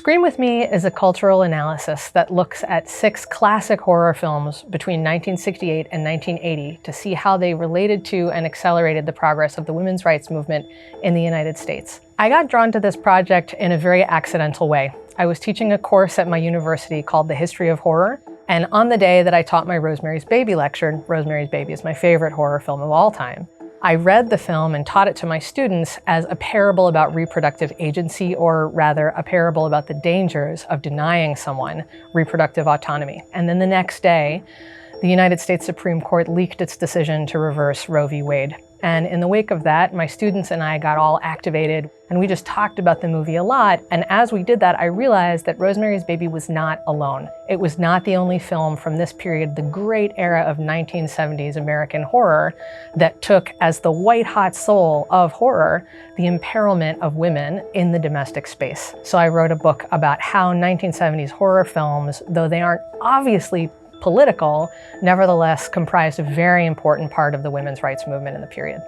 Scream With Me is a cultural analysis that looks at 6 classic horror films between 1968 and 1980 to see how they related to and accelerated the progress of the women's rights movement in the United States. I got drawn to this project in a very accidental way. I was teaching a course at my university called The History of Horror, and on the day that I taught my Rosemary's Baby lecture, Rosemary's Baby is my favorite horror film of all time, I read the film and taught it to my students as a parable about reproductive agency, or rather a parable about the dangers of denying someone reproductive autonomy. And then the next day, the United States Supreme Court leaked its decision to reverse Roe v. Wade. And in the wake of that, my students and I got all activated, and we just talked about the movie a lot. And as we did that, I realized that Rosemary's Baby was not alone. It was not the only film from this period, the great era of 1970s American horror, that took as the white-hot soul of horror the imperilment of women in the domestic space. So I wrote a book about how 1970s horror films, though they aren't obviously political, nevertheless comprised a very important part of the women's rights movement in the period.